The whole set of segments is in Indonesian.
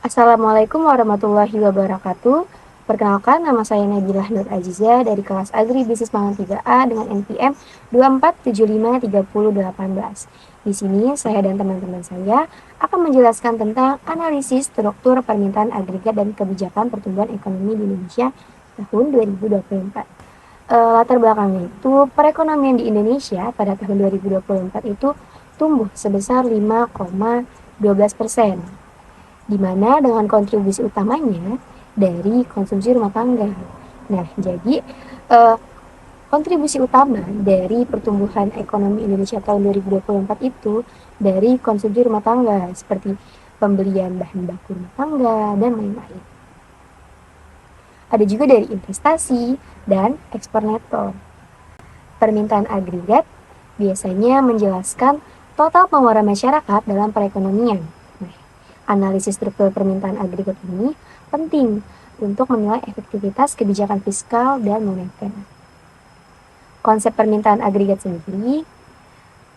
Assalamualaikum warahmatullahi wabarakatuh. Perkenalkan, nama saya Nabilah Nur Aziza dari kelas Agri Bisnis Mangan 3A dengan NPM 24753018. Di sini saya dan teman-teman saya akan menjelaskan tentang analisis struktur permintaan agregat dan kebijakan pertumbuhan ekonomi di Indonesia tahun 2024. Latar belakangnya itu, perekonomian di Indonesia pada tahun 2024 itu tumbuh sebesar 5,12%, di mana dengan kontribusi utamanya dari konsumsi rumah tangga. Nah, jadi kontribusi utama dari pertumbuhan ekonomi Indonesia tahun 2024 itu dari konsumsi rumah tangga, seperti pembelian bahan baku rumah tangga dan lain-lain. Ada juga dari investasi dan ekspor neto. Permintaan agregat biasanya menjelaskan total pengeluaran masyarakat dalam perekonomian. Analisis struktur permintaan agregat ini penting untuk menilai efektivitas kebijakan fiskal dan moneter. Konsep permintaan agregat sendiri,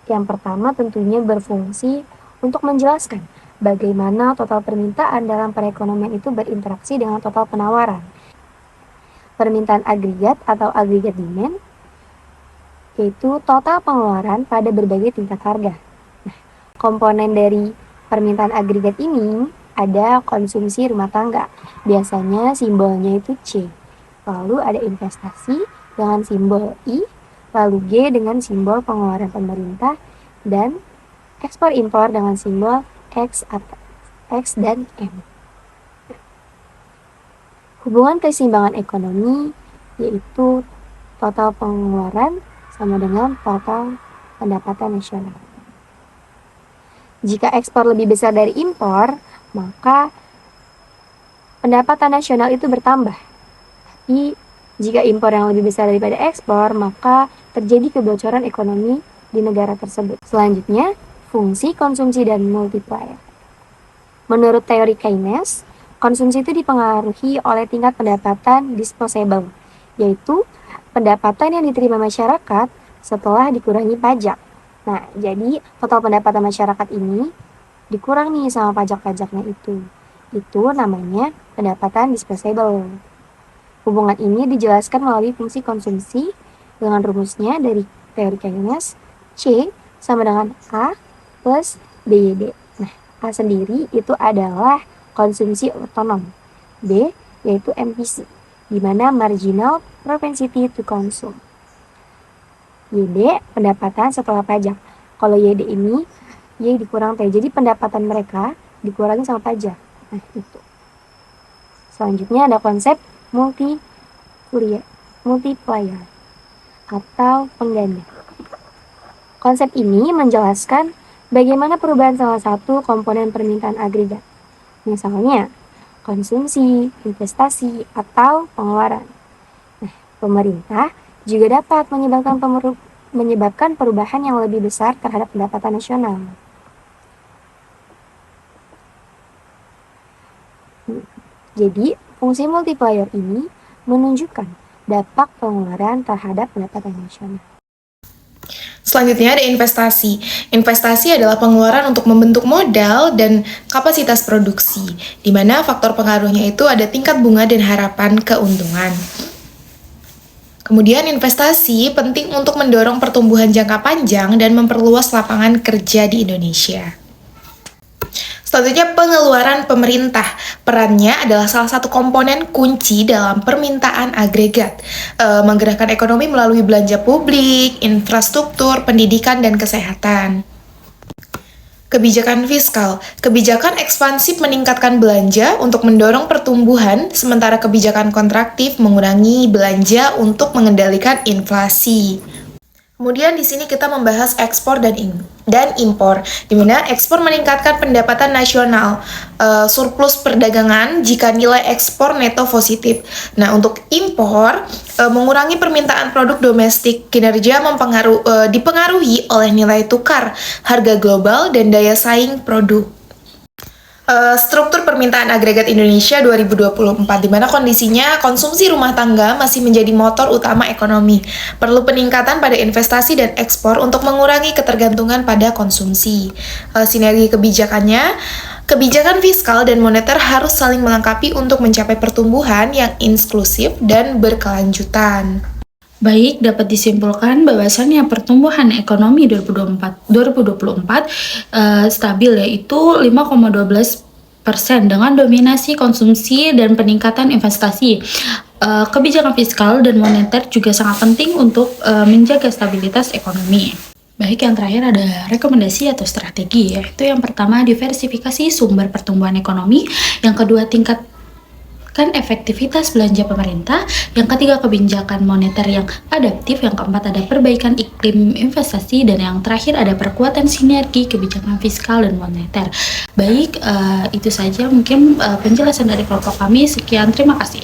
yang pertama tentunya berfungsi untuk menjelaskan bagaimana total permintaan dalam perekonomian itu berinteraksi dengan total penawaran. Permintaan agregat atau agregat demand yaitu total pengeluaran pada berbagai tingkat harga. Komponen dari permintaan agregat ini ada konsumsi rumah tangga, biasanya simbolnya itu C. Lalu ada investasi dengan simbol I, lalu G dengan simbol pengeluaran pemerintah, dan ekspor impor dengan simbol X dan M. Hubungan keseimbangan ekonomi yaitu total pengeluaran sama dengan total pendapatan nasional. Jika ekspor lebih besar dari impor, maka pendapatan nasional itu bertambah. Tapi jika impor yang lebih besar daripada ekspor, maka terjadi kebocoran ekonomi di negara tersebut. Selanjutnya, fungsi konsumsi dan multiplier. Menurut teori Keynes, konsumsi itu dipengaruhi oleh tingkat pendapatan disposable, yaitu pendapatan yang diterima masyarakat setelah dikurangi pajak. Nah, jadi total pendapatan masyarakat ini dikurang nih sama pajak-pajaknya itu. Itu namanya pendapatan disposable. Hubungan ini dijelaskan melalui fungsi konsumsi dengan rumusnya dari teori Keynes, C sama dengan A plus BYD. Nah, A sendiri itu adalah konsumsi otonom. B yaitu MPC, di mana marginal propensity to consume. YD pendapatan setelah pajak. Kalau YD ini Y dikurang T, jadi pendapatan mereka dikurangi sama pajak. Nah, itu. Selanjutnya ada konsep multiplier atau pengganda. Konsep ini menjelaskan bagaimana perubahan salah satu komponen permintaan agregat. Misalnya, konsumsi, investasi, atau pengeluaran. Nah, pemerintah juga dapat menyebabkan perubahan yang lebih besar terhadap pendapatan nasional. Jadi, fungsi multiplier ini menunjukkan dampak pengeluaran terhadap pendapatan nasional. Selanjutnya ada investasi. Investasi adalah pengeluaran untuk membentuk modal dan kapasitas produksi, di mana faktor pengaruhnya itu ada tingkat bunga dan harapan keuntungan. Kemudian investasi penting untuk mendorong pertumbuhan jangka panjang dan memperluas lapangan kerja di Indonesia. Selanjutnya pengeluaran pemerintah. Perannya adalah salah satu komponen kunci dalam permintaan agregat. Menggerakkan ekonomi melalui belanja publik, infrastruktur, pendidikan, dan kesehatan. Kebijakan fiskal. Kebijakan ekspansif meningkatkan belanja untuk mendorong pertumbuhan, sementara kebijakan kontraktif mengurangi belanja untuk mengendalikan inflasi. Kemudian di sini kita membahas ekspor dan impor, di mana ekspor meningkatkan pendapatan nasional, surplus perdagangan jika nilai ekspor neto positif. Nah, untuk impor mengurangi permintaan produk domestik, kinerja dipengaruhi oleh nilai tukar, harga global, dan daya saing produk. Struktur permintaan agregat Indonesia 2024, di mana kondisinya konsumsi rumah tangga masih menjadi motor utama ekonomi. Perlu peningkatan pada investasi dan ekspor untuk mengurangi ketergantungan pada konsumsi. Sinergi kebijakannya Kebijakan fiskal dan moneter harus saling melengkapi untuk mencapai pertumbuhan yang inklusif dan berkelanjutan. Baik, dapat disimpulkan bahwasannya pertumbuhan ekonomi 2024 stabil, yaitu 5,12% dengan dominasi konsumsi dan peningkatan investasi. Kebijakan fiskal dan moneter juga sangat penting untuk menjaga stabilitas ekonomi. Baik, yang terakhir ada rekomendasi atau strategi, yaitu yang pertama diversifikasi sumber pertumbuhan ekonomi, yang kedua tingkatkan efektivitas belanja pemerintah, yang ketiga kebijakan moneter yang adaptif, yang keempat ada perbaikan iklim investasi, dan yang terakhir ada perkuatan sinergi kebijakan fiskal dan moneter. Baik, itu saja mungkin penjelasan dari kelompok kami. Sekian, terima kasih.